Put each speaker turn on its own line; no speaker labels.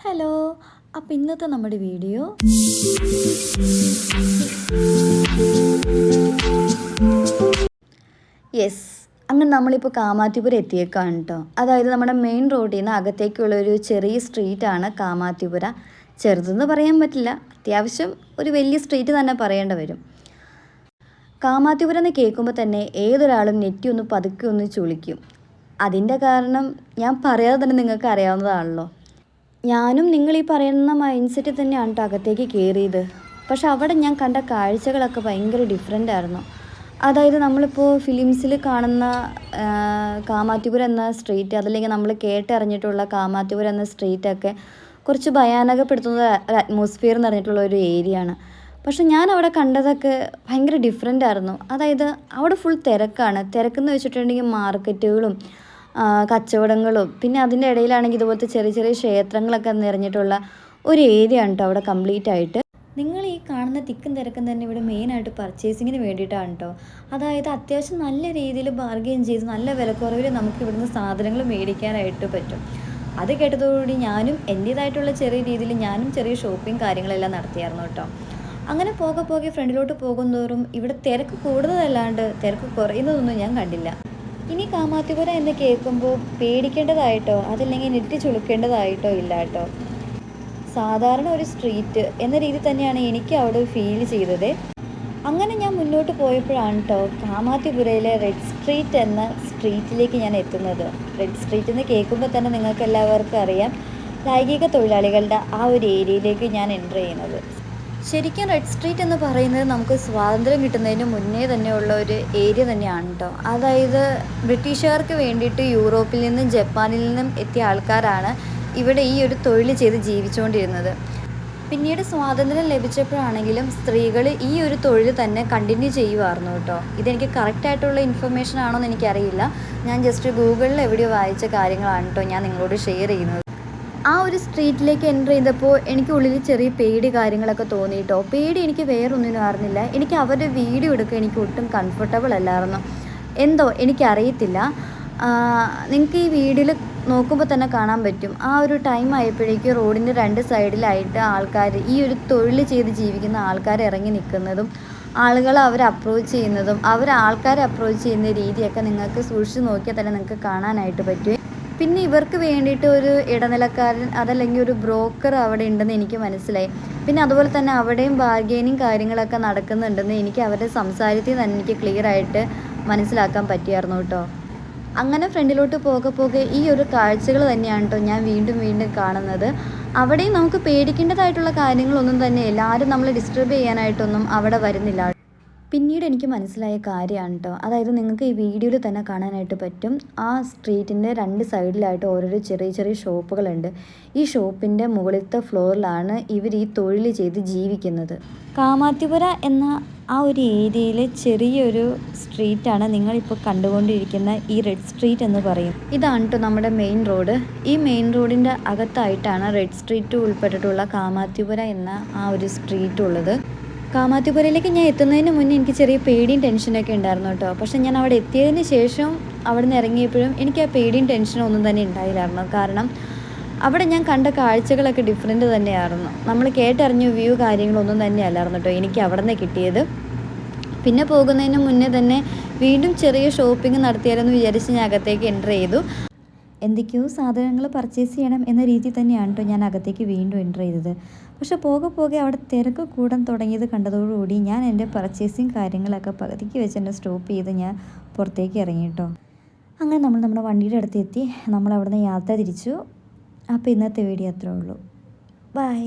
Hello, അപ്പം ഇന്നത്തെ നമ്മുടെ വീഡിയോ അങ്ങനെ നമ്മളിപ്പോൾ കാമാത്തിപുരം എത്തിയേക്കാണ് കേട്ടോ. അതായത് നമ്മുടെ മെയിൻ റോഡിൽ നിന്ന് അകത്തേക്കുള്ളൊരു ചെറിയ സ്ട്രീറ്റാണ് കാമാത്തിപുര. ചെറുതെന്ന് പറയാൻ പറ്റില്ല, അത്യാവശ്യം ഒരു വലിയ സ്ട്രീറ്റ് തന്നെ പറയേണ്ടി വരും. കാമാത്തിപുരം എന്ന് കേൾക്കുമ്പോൾ തന്നെ ഏതൊരാളും നെറ്റി ഒന്ന് പതുക്കെ ഒന്ന് ചുളിക്കും. അതിൻ്റെ കാരണം ഞാൻ പറയാതെ തന്നെ നിങ്ങൾക്ക് അറിയാവുന്നതാണല്ലോ. ഞാനും നിങ്ങൾ ഈ പറയുന്ന മൈൻഡ് സെറ്റിൽ തന്നെയാണ് കേട്ടോ അകത്തേക്ക് കയറിയത്. പക്ഷെ അവിടെ ഞാൻ കണ്ട കാഴ്ചകളൊക്കെ ഭയങ്കര ഡിഫറെൻ്റ് ആയിരുന്നു. അതായത് നമ്മളിപ്പോൾ ഫിലിംസിൽ കാണുന്ന കാമാത്തിപുരം എന്ന സ്ട്രീറ്റ്, അതല്ലെങ്കിൽ നമ്മൾ കേട്ടറിഞ്ഞിട്ടുള്ള കാമാത്തിപുരം എന്ന സ്ട്രീറ്റൊക്കെ കുറച്ച് ഭയാനകപ്പെടുത്തുന്ന ഒരു അറ്റ്മോസ്ഫിയർ നിറഞ്ഞിട്ടുള്ള ഒരു ഏരിയ ആണ്. പക്ഷെ ഞാൻ അവിടെ കണ്ടതൊക്കെ ഭയങ്കര ഡിഫറെൻ്റ് ആയിരുന്നു. അതായത് അവിടെ ഫുൾ തിരക്കാണ്. തിരക്കെന്ന് വെച്ചിട്ടുണ്ടെങ്കിൽ മാർക്കറ്റുകളും കച്ചവടങ്ങളും, പിന്നെ അതിൻ്റെ ഇടയിലാണെങ്കിൽ ഇതുപോലത്തെ ചെറിയ ചെറിയ ക്ഷേത്രങ്ങളൊക്കെ നിറഞ്ഞിട്ടുള്ള ഒരു ഏരിയ ആണ് കേട്ടോ അവിടെ കംപ്ലീറ്റ് ആയിട്ട്. നിങ്ങൾ ഈ കാണുന്ന തിക്കും തിരക്കും തന്നെ ഇവിടെ മെയിനായിട്ട് പർച്ചേസിങ്ങിന് വേണ്ടിയിട്ടാണ് കേട്ടോ. അതായത് അത്യാവശ്യം നല്ല രീതിയിൽ ബാർഗെയിൻ ചെയ്ത് നല്ല വിലക്കുറവിൽ നമുക്ക് ഇവിടുന്ന് സാധനങ്ങൾ മേടിക്കാനായിട്ട് പറ്റും. അത് കേട്ടതോടുകൂടി ഞാനും എൻ്റേതായിട്ടുള്ള ചെറിയ രീതിയിൽ ഞാനും ചെറിയ ഷോപ്പിംഗ് കാര്യങ്ങളെല്ലാം നടത്തിയായിരുന്നു കേട്ടോ. അങ്ങനെ പോകെ പോകെ ഫ്രണ്ടിലോട്ട് പോകുന്തോറും ഇവിടെ തിരക്ക് കൂടുതലല്ലാണ്ട് തിരക്ക് കുറയുന്നതൊന്നും ഞാൻ കണ്ടില്ല. ഇനി കാമാത്തിപുരം എന്ന് കേൾക്കുമ്പോൾ പേടിക്കേണ്ടതായിട്ടോ അതല്ലെങ്കിൽ നെറ്റി ചുളുക്കേണ്ടതായിട്ടോ ഇല്ല കേട്ടോ. സാധാരണ ഒരു സ്ട്രീറ്റ് എന്ന രീതി തന്നെയാണ് എനിക്ക് അവിടെ ഫീൽ ചെയ്തത്. അങ്ങനെ ഞാൻ മുന്നോട്ട് പോയപ്പോഴാണ് കേട്ടോ കാമാത്തിപുരയിലെ റെഡ് സ്ട്രീറ്റ് എന്ന സ്ട്രീറ്റിലേക്ക് ഞാൻ എത്തുന്നത്. റെഡ് സ്ട്രീറ്റ് എന്ന് കേൾക്കുമ്പോൾ തന്നെ നിങ്ങൾക്ക് എല്ലാവർക്കും അറിയാം, ലൈംഗിക തൊഴിലാളികളുടെ ആ ഒരു ഏരിയയിലേക്ക് ഞാൻ എൻ്റർ ചെയ്യുന്നത്. ശരിക്കും റെഡ് സ്ട്രീറ്റ് എന്ന് പറയുന്നത് നമുക്ക് സ്വാതന്ത്ര്യം കിട്ടുന്നതിന് മുന്നേ തന്നെയുള്ള ഒരു ഏരിയ തന്നെയാണ് കേട്ടോ. അതായത് ബ്രിട്ടീഷുകാർക്ക് വേണ്ടിയിട്ട് യൂറോപ്പിൽ നിന്നും ജപ്പാനിൽ നിന്നും എത്തിയ ആൾക്കാരാണ് ഇവിടെ ഈ ഒരു തൊഴിൽ ചെയ്ത് ജീവിച്ചുകൊണ്ടിരുന്നത്. പിന്നീട് സ്വാതന്ത്ര്യം ലഭിച്ചപ്പോഴാണെങ്കിലും സ്ത്രീകൾ ഈ ഒരു തൊഴിൽ തന്നെ കണ്ടിന്യൂ ചെയ്യുമായിരുന്നു കേട്ടോ. ഇതെനിക്ക് കറക്റ്റായിട്ടുള്ള ഇൻഫർമേഷൻ ആണോ എന്ന് എനിക്കറിയില്ല. ഞാൻ ജസ്റ്റ് ഗൂഗിളിൽ എവിടെയോ വായിച്ച കാര്യങ്ങളാണ് കേട്ടോ ഞാൻ നിങ്ങളോട് ഷെയർ ചെയ്യുന്നത്. ആ ഒരു സ്ട്രീറ്റിലേക്ക് എൻ്റർ ചെയ്തപ്പോൾ എനിക്ക് ഉള്ളിൽ ചെറിയ പേടി കാര്യങ്ങളൊക്കെ തോന്നിയിട്ടോ. പേടി എനിക്ക് വേറൊന്നിനും അറിഞ്ഞില്ല. എനിക്ക് അവരുടെ വീഡിയോ എടുക്കാൻ എനിക്ക് ഒട്ടും കംഫർട്ടബിൾ അല്ലായിരുന്നു. എന്തോ എനിക്കറിയത്തില്ല. നിങ്ങൾക്ക് ഈ വീഡിയോയിൽ നോക്കുമ്പോൾ തന്നെ കാണാൻ പറ്റും. ആ ഒരു ടൈം ആയപ്പോഴേക്കും റോഡിൻ്റെ രണ്ട് സൈഡിലായിട്ട് ആൾക്കാർ, ഈ ഒരു തൊഴിൽ ചെയ്ത് ജീവിക്കുന്ന ആൾക്കാർ ഇറങ്ങി നിൽക്കുന്നതും ആളുകൾ അവരെ അപ്രോച്ച് ചെയ്യുന്നതും ആൾക്കാരെ അപ്രോച്ച് ചെയ്യുന്ന രീതിയൊക്കെ നിങ്ങൾക്ക് സൂക്ഷിച്ച് നോക്കിയാൽ തന്നെ നിങ്ങൾക്ക് കാണാനായിട്ട് പറ്റും. പിന്നെ ഇവർക്ക് വേണ്ടിയിട്ട് ഒരു ഇടനിലക്കാരൻ അതല്ലെങ്കിൽ ഒരു ബ്രോക്കർ അവിടെ ഉണ്ടെന്ന് എനിക്ക് മനസ്സിലായി. പിന്നെ അതുപോലെ തന്നെ അവിടെയും ബാർഗെയിനിങ് കാര്യങ്ങളൊക്കെ നടക്കുന്നുണ്ടെന്ന് എനിക്ക് അവരുടെ സംസാരത്തിൽ തന്നെ എനിക്ക് ക്ലിയർ ആയിട്ട് മനസ്സിലാക്കാൻ പറ്റിയായിരുന്നു കേട്ടോ. അങ്ങനെ ഫ്രണ്ടിലോട്ട് പോകെ ഈ ഒരു കാഴ്ചകൾ തന്നെയാണ് കേട്ടോ ഞാൻ വീണ്ടും വീണ്ടും കാണുന്നത്. അവിടെയും നമുക്ക് പേടിക്കേണ്ടതായിട്ടുള്ള കാര്യങ്ങളൊന്നും തന്നെ ഇല്ല. ആരും നമ്മളെ ഡിസ്റ്റർബ് ചെയ്യാനായിട്ടൊന്നും അവിടെ വരുന്നില്ല. പിന്നീട് എനിക്ക് മനസ്സിലായ കാര്യമാണ് കേട്ടോ. അതായത് നിങ്ങൾക്ക് ഈ വീഡിയോയിൽ തന്നെ കാണാനായിട്ട് പറ്റും, ആ സ്ട്രീറ്റിൻ്റെ രണ്ട് സൈഡിലായിട്ട് ഓരോരോ ചെറിയ ചെറിയ ഷോപ്പുകളുണ്ട്. ഈ ഷോപ്പിൻ്റെ മുകളിലത്തെ ഫ്ലോറിലാണ് ഇവർ ഈ തൊഴിൽ ചെയ്ത് ജീവിക്കുന്നത്. കാമാത്തിപുര എന്ന ആ ഒരു ഏരിയയിലെ ചെറിയൊരു സ്ട്രീറ്റാണ് നിങ്ങളിപ്പോൾ കണ്ടുകൊണ്ടിരിക്കുന്ന ഈ റെഡ് സ്ട്രീറ്റ് എന്ന് പറയും. ഇതാണ് കേട്ടോ നമ്മുടെ മെയിൻ റോഡ്. ഈ മെയിൻ റോഡിൻ്റെ അകത്തായിട്ടാണ് റെഡ് സ്ട്രീറ്റ് ഉൾപ്പെട്ടിട്ടുള്ള കാമാത്തിപുര എന്ന ആ ഒരു സ്ട്രീറ്റ് ഉള്ളത്. കാമാത്തിപുരയിലേക്ക് ഞാൻ എത്തുന്നതിന് മുന്നേ എനിക്ക് ചെറിയ പേടിയും ടെൻഷനൊക്കെ ഉണ്ടായിരുന്നു കേട്ടോ. പക്ഷെ ഞാൻ അവിടെ എത്തിയതിന് ശേഷം അവിടെ നിന്ന് ഇറങ്ങിയപ്പോഴും എനിക്ക് ആ പേടിയും ടെൻഷനും ഒന്നും തന്നെ ഉണ്ടായില്ലായിരുന്നു. കാരണം അവിടെ ഞാൻ കണ്ട കാഴ്ചകളൊക്കെ ഡിഫറെൻ്റ് തന്നെയായിരുന്നു. നമ്മൾ കേട്ടറിഞ്ഞ വ്യൂ കാര്യങ്ങളൊന്നും തന്നെ അല്ലായിരുന്നു കേട്ടോ എനിക്ക് അവിടെ നിന്ന് കിട്ടിയത്. പിന്നെ പോകുന്നതിന് മുന്നേ തന്നെ വീണ്ടും ചെറിയ ഷോപ്പിംഗ് നടത്തിയാലെന്ന് വിചാരിച്ച് ഞാൻ അകത്തേക്ക് എൻ്റർ ചെയ്തു. എന്തൊക്കെയോ സാധനങ്ങൾ പർച്ചേസ് ചെയ്യണം എന്ന രീതി തന്നെയാണ് കേട്ടോ ഞാൻ അകത്തേക്ക് വീണ്ടും എൻ്റർ ചെയ്തത്. പക്ഷെ പോകെ അവിടെ തിരക്ക് കൂടാൻ തുടങ്ങിയത് കണ്ടതോടുകൂടി ഞാൻ എൻ്റെ പർച്ചേസിങ് കാര്യങ്ങളൊക്കെ പകുതിക്ക് വെച്ച് എന്നെ സ്റ്റോപ്പ് ചെയ്ത് ഞാൻ പുറത്തേക്ക് ഇറങ്ങി കേട്ടോ. അങ്ങനെ നമ്മൾ നമ്മുടെ വണ്ടിയുടെ അടുത്ത് എത്തി. നമ്മൾ അവിടെ നിന്ന് യാത്ര തിരിച്ചു. അപ്പോൾ ഇന്നത്തെ വീഡിയോ അത്രേ ഉള്ളൂ. ബൈ.